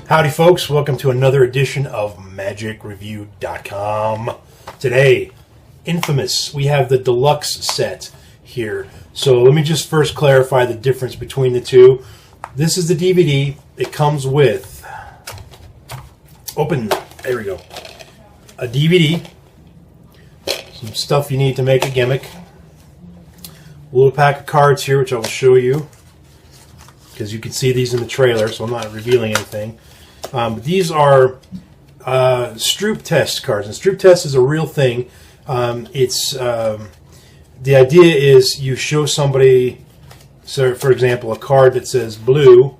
Howdy folks, welcome to another edition of MagicReview.com. Today, Infamous, we have the Deluxe set here. So let me just first clarify the difference between the two. This is the DVD. It comes with, there we go, a DVD, some stuff you need to make a gimmick, a little pack of cards here which I will show you because you can see these in the trailer, so I'm not revealing anything. These are Stroop test cards, and Stroop test is a real thing. The idea is you show somebody, so for example, a card that says blue,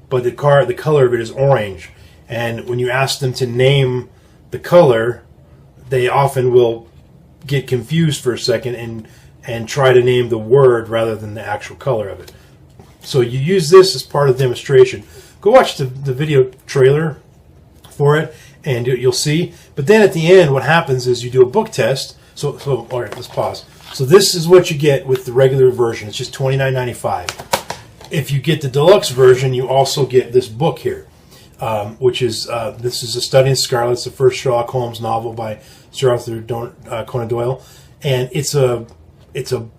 but the color of it is orange, and when you ask them to name the color, they often will get confused for a second and try to name the word rather than the actual color of it. So you use this as part of the demonstration. Go watch the video trailer for it, and you'll see. But then at the end, what happens is you do a book test. So all right, let's pause. So this is what you get with the regular version. It's just $29.95. If you get the deluxe version, you also get this book here, which is this is A Study in Scarlet. It's the first Sherlock Holmes novel by Sir Arthur Conan Doyle, and it's a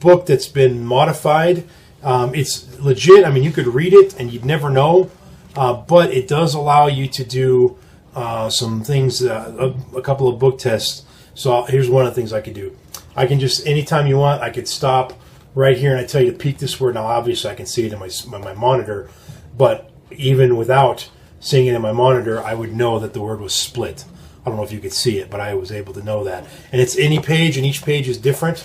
book that's been modified. It's legit. I mean, you could read it and you'd never know. But it does allow you to do some things, a couple of book tests. So here's one of the things I could do. I can just, anytime you want, I could stop right here and I tell you to peek this word. Now, obviously, I can see it in my monitor, but even without seeing it in my monitor, I would know that the word was split. I don't know if you could see it, but I was able to know that. And it's any page, and each page is different.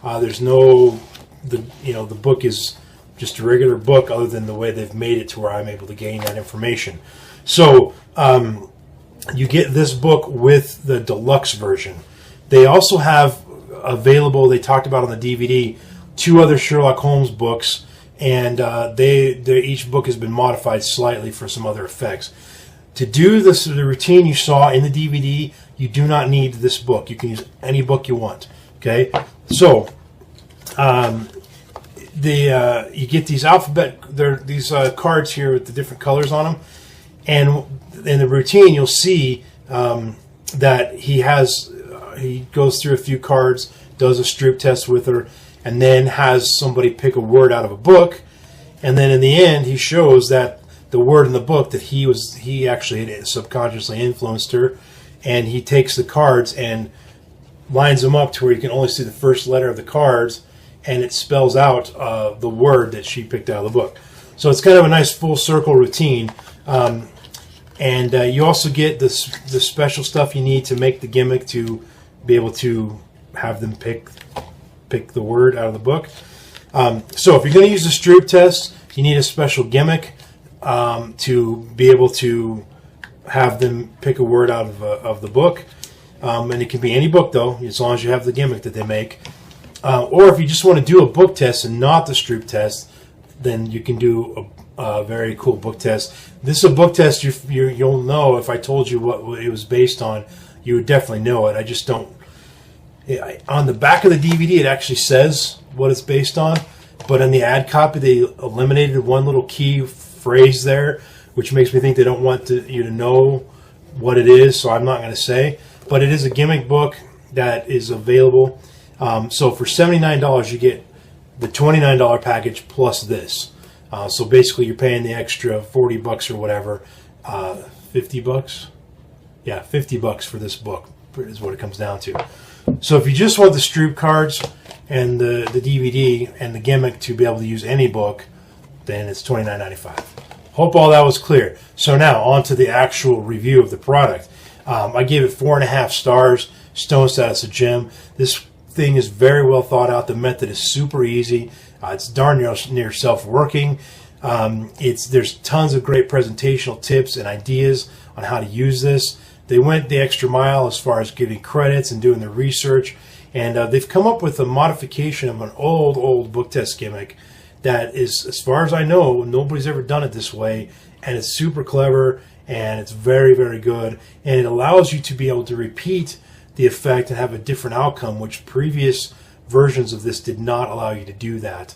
There's no, the book is just a regular book, other than the way they've made it to where I'm able to gain that information. So you get this book with the deluxe version. They also have available, they talked about on the DVD, 2 other Sherlock Holmes books, and each book has been modified slightly for some other effects. To do the routine you saw in the DVD, you do not need this book. You can use any book you want. Okay, so you get these these cards here with the different colors on them, and in the routine you'll see that he goes through a few cards, does a Stroop test with her, and then has somebody pick a word out of a book, and then in the end he shows that the word in the book that he actually had subconsciously influenced her, and he takes the cards and lines them up to where you can only see the first letter of the cards, and it spells out the word that she picked out of the book. So it's kind of a nice full circle routine. And you also get the special stuff you need to make the gimmick to be able to have them pick the word out of the book. So if you're going to use the Stroop test, you need a special gimmick to be able to have them pick a word out of the book. And it can be any book, though, as long as you have the gimmick that they make. Or if you just want to do a book test and not the Stroop test, then you can do a very cool book test. This is a book test you'll know. If I told you what it was based on, you would definitely know it. I just don't. On the back of the DVD, it actually says what it's based on, but in the ad copy, they eliminated one little key phrase there, which makes me think they don't want you to know what it is, so I'm not going to say. But it is a gimmick book that is available. So for $79, you get the $29 package plus this. So basically, you're paying the extra $40 or whatever, $50. Yeah, $50 for this book is what it comes down to. So if you just want the Stroop cards and the DVD and the gimmick to be able to use any book, then it's $29.95. Hope all that was clear. So now on to the actual review of the product. I gave it 4.5 stars. Stone status a gem. This thing is very well thought out. The method is super easy. It's darn near self-working. There's tons of great presentational tips and ideas on how to use this. They went the extra mile as far as giving credits and doing the research, and they've come up with a modification of an old book test gimmick that is, as far as I know, nobody's ever done it this way, and it's super clever, and it's very, very good, and it allows you to be able to repeat the effect and have a different outcome, which previous versions of this did not allow you to do that.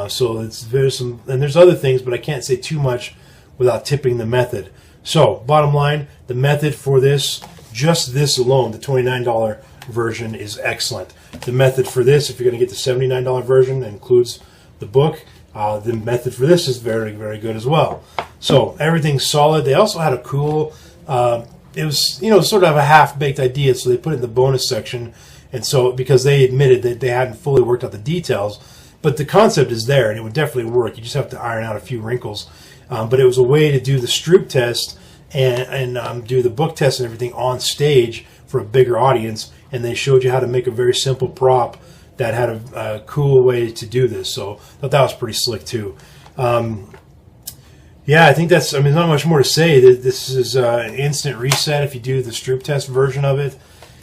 So there's some, and there's other things, but I can't say too much without tipping the method. So bottom line, the method for this, just this alone, the $29 version is excellent. The method for this, if you're going to get the $79 version, that includes the book. The method for this is very, very good as well. So everything's solid. They also had a cool, it was, you know, sort of a half-baked idea, so they put it in the bonus section. And so, because they admitted that they hadn't fully worked out the details, but the concept is there, and it would definitely work. You just have to iron out a few wrinkles. But it was a way to do the Stroop test and do the book test and everything on stage for a bigger audience. And they showed you how to make a very simple prop that had a cool way to do this. So I thought that was pretty slick too. Yeah, I think that's, I mean, there's not much more to say. This is an instant reset if you do the Stroop test version of it.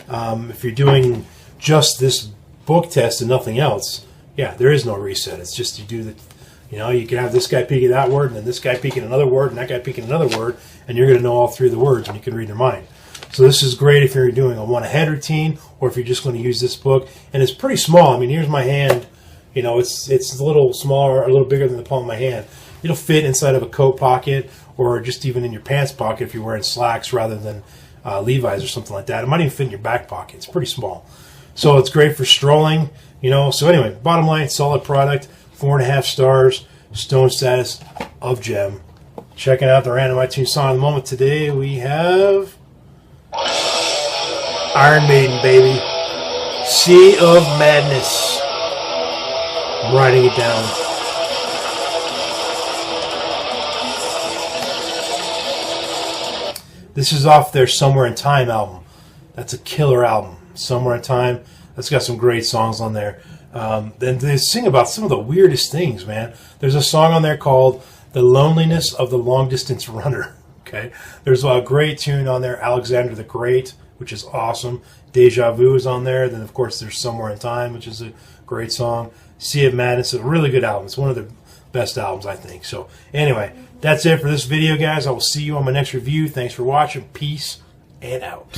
If you're doing just this book test and nothing else, yeah, there is no reset. It's just you do the, you know, you can have this guy peeking that word, and then this guy peeking another word, and that guy peeking another word, and you're going to know all three of the words, and you can read their mind. So this is great if you're doing a one-ahead routine, or if you're just going to use this book. And it's pretty small. I mean, here's my hand. You know, it's a little smaller, a little bigger than the palm of my hand. It'll fit inside of a coat pocket, or just even in your pants pocket if you're wearing slacks rather than Levi's or something like that. It might even fit in your back pocket. It's pretty small. So it's great for strolling, you know. So anyway, bottom line, solid product, 4.5 stars, stone status of gem. Checking out the random iTunes song of the moment today, we have Iron Maiden, baby. Sea of Madness. I'm writing it down. This is off their Somewhere in Time album. That's a killer album. Somewhere in Time. That's got some great songs on there. Then they sing about some of the weirdest things, man. There's a song on there called The Loneliness of the Long Distance Runner. Okay. There's a great tune on there, Alexander the Great, which is awesome. Deja Vu is on there. Then, of course, there's Somewhere in Time, which is a great song. Sea of Madness is a really good album. It's one of the best albums, I think. So, anyway, that's it for this video, guys. I will see you on my next review. Thanks for watching. Peace and out.